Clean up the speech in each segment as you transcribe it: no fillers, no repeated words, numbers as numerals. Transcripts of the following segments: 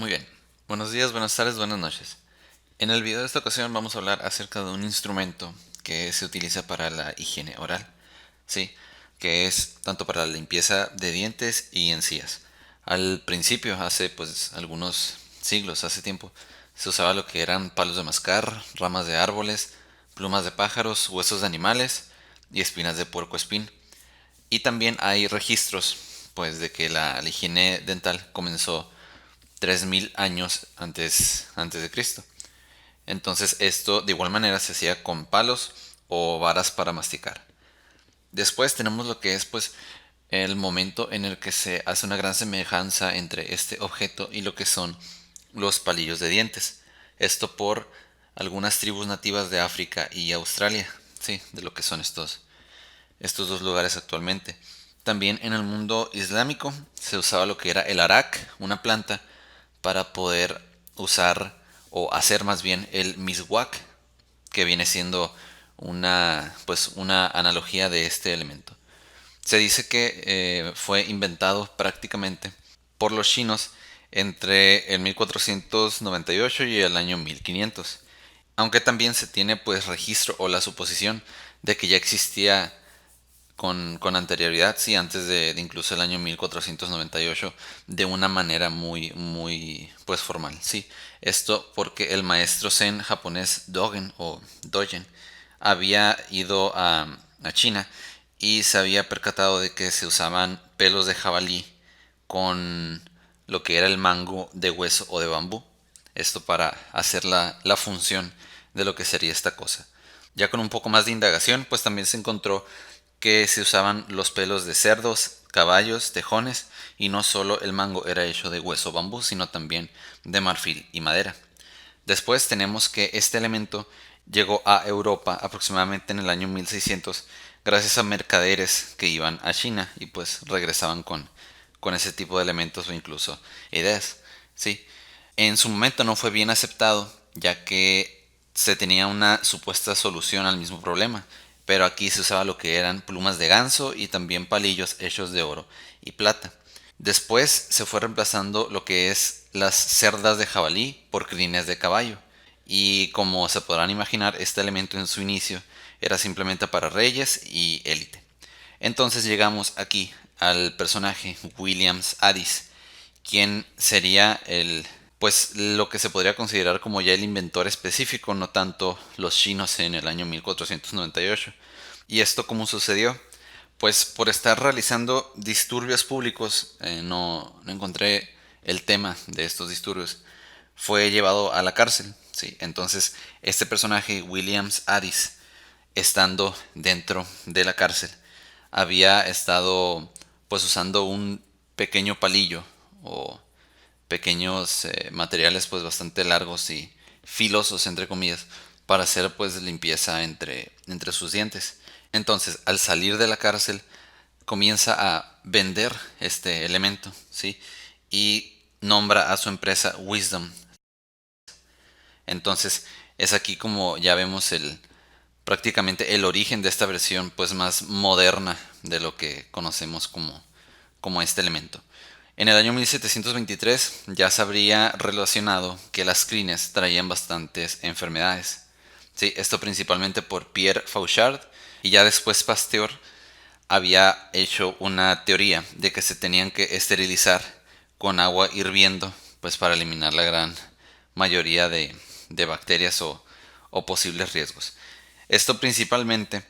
Muy bien. Buenos días, buenas tardes, buenas noches. En el video de esta ocasión vamos a hablar acerca de un instrumento que se utiliza para la higiene oral. Sí, que es tanto para la limpieza de dientes y encías. Al principio, hace pues algunos siglos, hace tiempo, se usaba lo que eran palos de mascar, ramas de árboles, plumas de pájaros, huesos de animales y espinas de puercoespín. Y también hay registros pues de que la higiene dental comenzó 3000 años antes de Cristo. Entonces esto de igual manera se hacía con palos o varas para masticar. Después tenemos lo que es pues el momento en el que se hace una gran semejanza entre este objeto y lo que son los palillos de dientes. Esto por algunas tribus nativas de África y Australia, sí, de lo que son estos dos lugares actualmente. También en el mundo islámico se usaba lo que era el arak, una planta, para poder usar o hacer más bien el miswak, que viene siendo una analogía de este elemento. Se dice que fue inventado prácticamente por los chinos entre el 1498 y el año 1500. Aunque también se tiene pues registro o la suposición de que ya existía con anterioridad, sí, antes de incluso el año 1498, de una manera muy pues formal, sí. Esto porque el maestro zen japonés Dogen o Dogen había ido a China y se había percatado de que se usaban pelos de jabalí con lo que era el mango de hueso o de bambú. Esto para hacer la función de lo que sería esta cosa. Ya con un poco más de indagación, pues también se encontró que se usaban los pelos de cerdos, caballos, tejones, y no solo el mango era hecho de hueso bambú, sino también de marfil y madera. Después tenemos que este elemento llegó a Europa aproximadamente en el año 1600 gracias a mercaderes que iban a China y pues regresaban con ese tipo de elementos o incluso ideas. ¿Sí? En su momento no fue bien aceptado ya que se tenía una supuesta solución al mismo problema, pero aquí se usaba lo que eran plumas de ganso y también palillos hechos de oro y plata. Después se fue reemplazando lo que es las cerdas de jabalí por crines de caballo. Y como se podrán imaginar, este elemento en su inicio era simplemente para reyes y élite. Entonces llegamos aquí al personaje Williams Addis, quien sería pues lo que se podría considerar como ya el inventor específico, no tanto los chinos en el año 1498. ¿Y esto cómo sucedió? Pues por estar realizando disturbios públicos, no encontré el tema de estos disturbios, fue llevado a la cárcel. Sí, entonces este personaje, Williams Addis, estando dentro de la cárcel, había estado pues usando un pequeño palillo o pequeños materiales pues bastante largos y filosos entre comillas para hacer pues limpieza entre sus dientes. Entonces al salir de la cárcel comienza a vender este elemento, ¿sí? Y nombra a su empresa Wisdom. Entonces es aquí como ya vemos prácticamente el origen de esta versión pues más moderna de lo que conocemos como este elemento. En el año 1723 ya se habría relacionado que las crines traían bastantes enfermedades. Sí, esto principalmente por Pierre Fauchard y ya después Pasteur había hecho una teoría de que se tenían que esterilizar con agua hirviendo pues para eliminar la gran mayoría de bacterias o posibles riesgos. Esto principalmente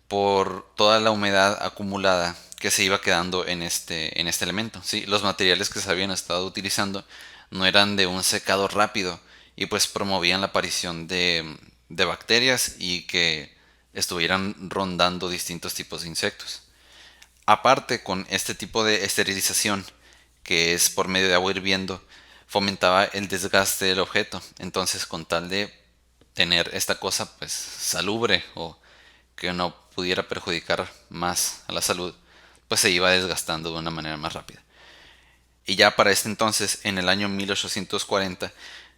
por toda la humedad acumulada que se iba quedando en este elemento. ¿Sí? Los materiales que se habían estado utilizando no eran de un secado rápido y pues promovían la aparición de bacterias y que estuvieran rondando distintos tipos de insectos. Aparte, con este tipo de esterilización, que es por medio de agua hirviendo, fomentaba el desgaste del objeto. Entonces, con tal de tener esta cosa pues salubre o que no pudiera perjudicar más a la salud, pues se iba desgastando de una manera más rápida. Y ya para este entonces, en el año 1840,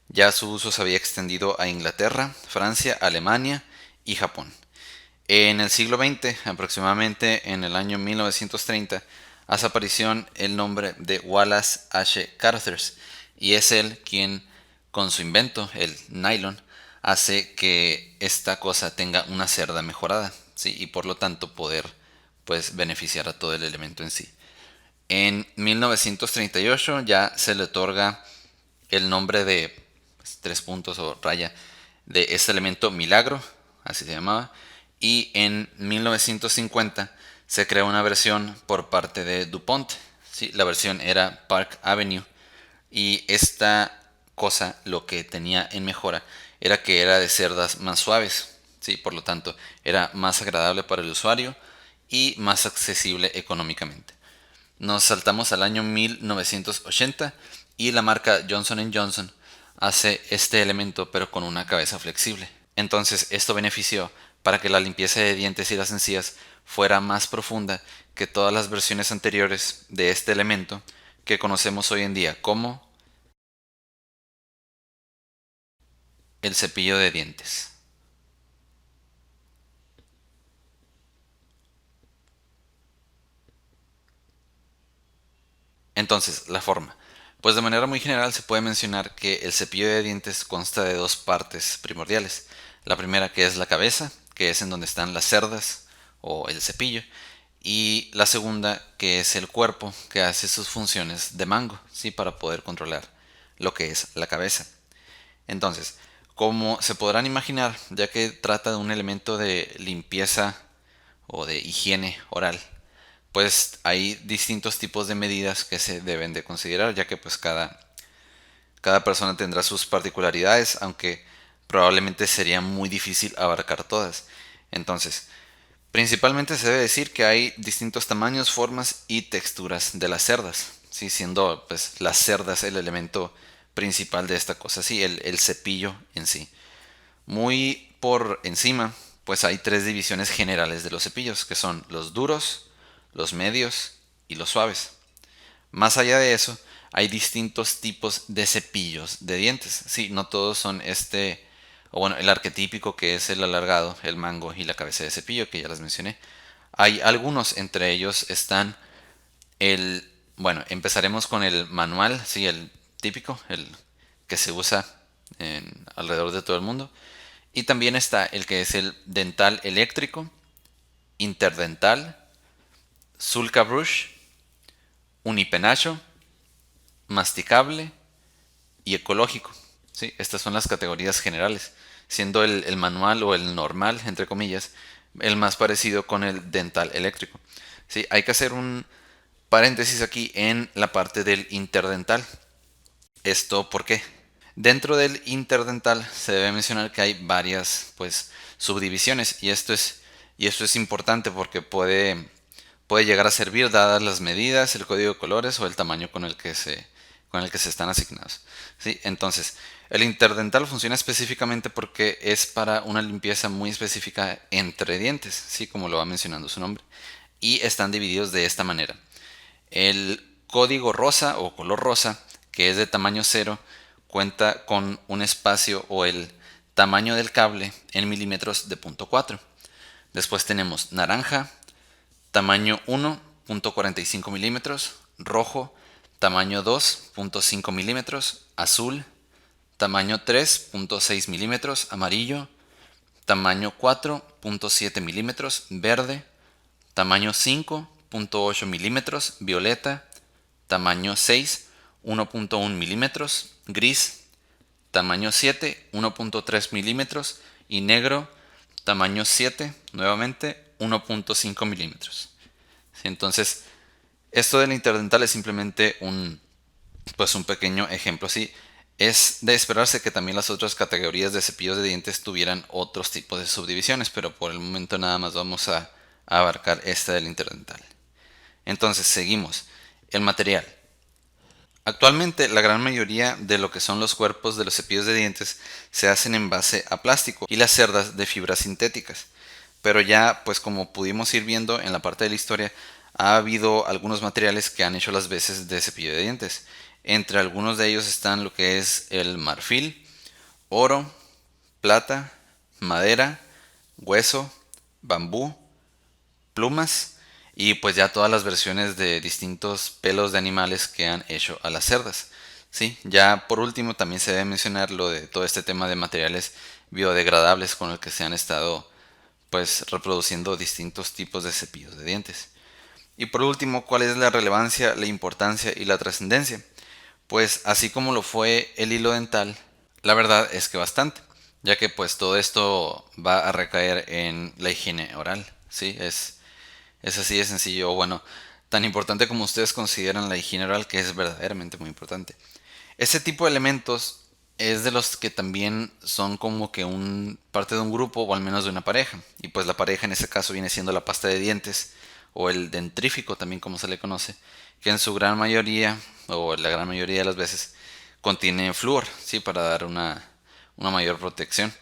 ya su uso se había extendido a Inglaterra, Francia, Alemania y Japón. En el siglo XX, aproximadamente en el año 1930, hace aparición el nombre de Wallace H. Carothers, Y es él quien, con su invento, el nylon, hace que esta cosa tenga una cerda mejorada, ¿sí? Y por lo tanto poder pues beneficiar a todo el elemento en sí. En 1938 ya se le otorga el nombre de pues, tres puntos o raya de este elemento milagro, así se llamaba, y en 1950 se creó una versión por parte de DuPont. ¿Sí? La versión era Park Avenue y esta cosa lo que tenía en mejora era que era de cerdas más suaves, ¿sí? Por lo tanto era más agradable para el usuario y más accesible económicamente. Nos saltamos al año 1980 y la marca Johnson Johnson hace este elemento pero con una cabeza flexible. Entonces esto benefició para que la limpieza de dientes y las encías fuera más profunda que todas las versiones anteriores de este elemento que conocemos hoy en día como el cepillo de dientes. Entonces, la forma. Pues de manera muy general se puede mencionar que el cepillo de dientes consta de dos partes primordiales. La primera que es la cabeza, que es en donde están las cerdas o el cepillo, y la segunda que es el cuerpo, que hace sus funciones de mango, ¿sí? Para poder controlar lo que es la cabeza. Entonces, como se podrán imaginar, ya que trata de un elemento de limpieza o de higiene oral, pues hay distintos tipos de medidas que se deben de considerar, ya que pues cada persona tendrá sus particularidades, aunque probablemente sería muy difícil abarcar todas. Entonces, principalmente se debe decir que hay distintos tamaños, formas y texturas de las cerdas, ¿sí? Siendo pues las cerdas el elemento principal de esta cosa, sí, el cepillo en sí. Muy por encima, pues hay tres divisiones generales de los cepillos, que son los duros, los medios y los suaves. Más allá de eso, hay distintos tipos de cepillos de dientes. Sí, no todos son o bueno, el arquetípico que es el alargado, el mango y la cabeza de cepillo, que ya las mencioné. Hay algunos, entre ellos están bueno, empezaremos con el manual, sí, el típico, el que se usa alrededor de todo el mundo. Y también está el que es el dental eléctrico, interdental, sulca brush, unipenacho, masticable y ecológico. ¿Sí? Estas son las categorías generales, siendo el manual o el normal, entre comillas, el más parecido con el dental eléctrico. ¿Sí? Hay que hacer un paréntesis aquí en la parte del interdental. ¿Esto por qué? Dentro del interdental se debe mencionar que hay varias pues, subdivisiones y esto es importante porque puede llegar a servir dadas las medidas, el código de colores o el tamaño con el que se están asignados. ¿Sí? Entonces, el interdental funciona específicamente porque es para una limpieza muy específica entre dientes, ¿sí? Como lo va mencionando su nombre, y están divididos de esta manera. El código rosa o color rosa, que es de tamaño 0, cuenta con un espacio o el tamaño del cable en milímetros de punto 4. Después tenemos naranja, tamaño 1.45 milímetros, rojo, tamaño 2.5 milímetros, azul, tamaño 3.6 milímetros, amarillo, tamaño 4.7 milímetros, verde, tamaño 5.8 milímetros, violeta, tamaño 6, 1.1 milímetros, gris, tamaño 7, 1.3 milímetros y negro, tamaño 7, nuevamente 1.5 milímetros. Entonces, esto del interdental es simplemente pues un pequeño ejemplo. Sí, es de esperarse que también las otras categorías de cepillos de dientes tuvieran otros tipos de subdivisiones, pero por el momento nada más vamos a abarcar esta del interdental. Entonces, seguimos. El material. Actualmente la gran mayoría de lo que son los cuerpos de los cepillos de dientes se hacen en base a plástico y las cerdas de fibras sintéticas. Pero ya, pues como pudimos ir viendo en la parte de la historia, ha habido algunos materiales que han hecho las veces de cepillo de dientes. Entre algunos de ellos están lo que es el marfil, oro, plata, madera, hueso, bambú, plumas y pues ya todas las versiones de distintos pelos de animales que han hecho a las cerdas. Sí, ya por último también se debe mencionar lo de todo este tema de materiales biodegradables con el que se han estado pues reproduciendo distintos tipos de cepillos de dientes. Y por último, ¿cuál es la relevancia, la importancia y la trascendencia? Pues así como lo fue el hilo dental, la verdad es que bastante, ya que pues todo esto va a recaer en la higiene oral, ¿sí? Es así de sencillo, o bueno, tan importante como ustedes consideran la higiene oral, que es verdaderamente muy importante. Este tipo de elementos es de los que también son como que un parte de un grupo o al menos de una pareja. Y pues la pareja en ese caso viene siendo la pasta de dientes o el dentrífico también como se le conoce, que en su gran mayoría o la gran mayoría de las veces contiene flúor, sí, para dar una mayor protección.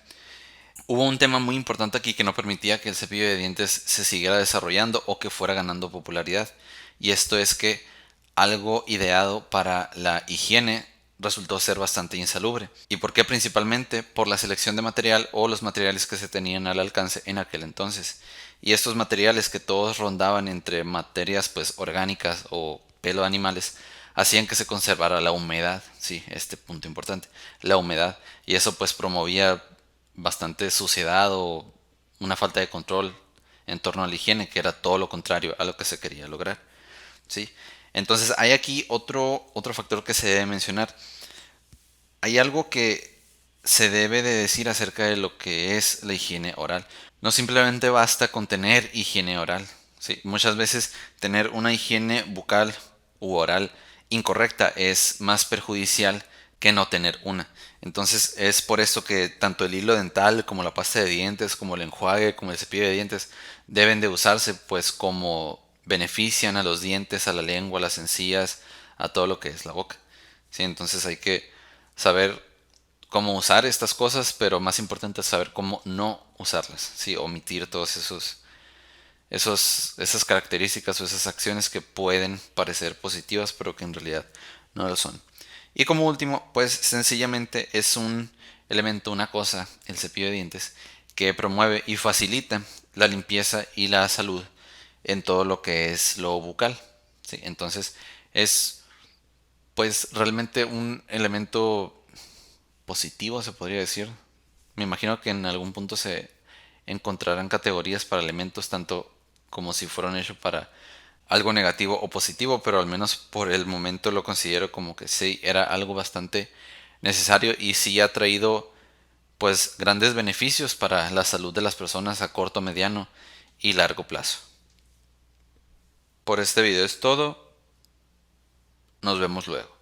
Hubo un tema muy importante aquí que no permitía que el cepillo de dientes se siguiera desarrollando o que fuera ganando popularidad. Y esto es que algo ideado para la higiene resultó ser bastante insalubre. ¿Y por qué? Principalmente por la selección de material o los materiales que se tenían al alcance en aquel entonces. Y estos materiales que todos rondaban entre materias pues orgánicas o pelo de animales hacían que se conservara la humedad, sí, este punto importante, la humedad, y eso pues promovía bastante suciedad o una falta de control en torno a la higiene, que era todo lo contrario a lo que se quería lograr. ¿Sí? Entonces hay aquí otro factor que se debe mencionar. Hay algo que se debe de decir acerca de lo que es la higiene oral. No simplemente basta con tener higiene oral. ¿Sí? Muchas veces tener una higiene bucal u oral incorrecta es más perjudicial que no tener una. Entonces es por esto que tanto el hilo dental como la pasta de dientes, como el enjuague, como el cepillo de dientes deben de usarse pues como benefician a los dientes, a la lengua, a las encías, a todo lo que es la boca. ¿Sí? Entonces hay que saber cómo usar estas cosas, pero más importante es saber cómo no usarlas, sí, omitir todos esas características o esas acciones que pueden parecer positivas, pero que en realidad no lo son. Y como último, pues sencillamente es un elemento, una cosa, el cepillo de dientes, que promueve y facilita la limpieza y la salud en todo lo que es lo bucal. ¿Sí? Entonces es pues realmente un elemento positivo, se podría decir. Me imagino que en algún punto se encontrarán categorías para elementos tanto como si fueron hechos para algo negativo o positivo, pero al menos por el momento lo considero como que sí, era algo bastante necesario y sí ha traído pues grandes beneficios para la salud de las personas a corto, mediano y largo plazo. Por este video es todo, nos vemos luego.